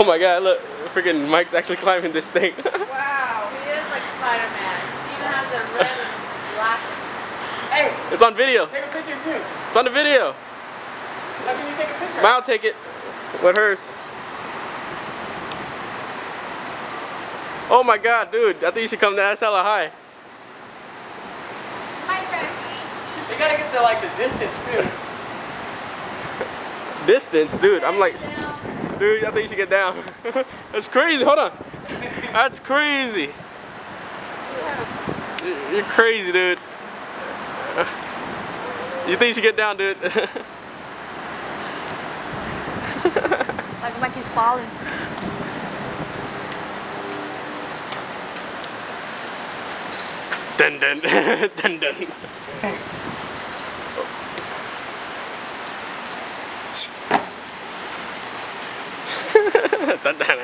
my god, look, freaking Mike's actually climbing this thing. Wow, he is like Spider-Man. He even has a red and black. Hey, It's on video. take a picture too. It's on the video. How can you take a picture? I'll take it with hers. Oh my god, dude, I think you should come down. That's hella high. You gotta get the like the distance too. Distance, dude, I'm like, dude, I think you should get down. That's crazy, hold on. That's crazy. You're crazy, dude. You think you should get down, dude? Like he's falling. Dun dun dun dun. Dun dun.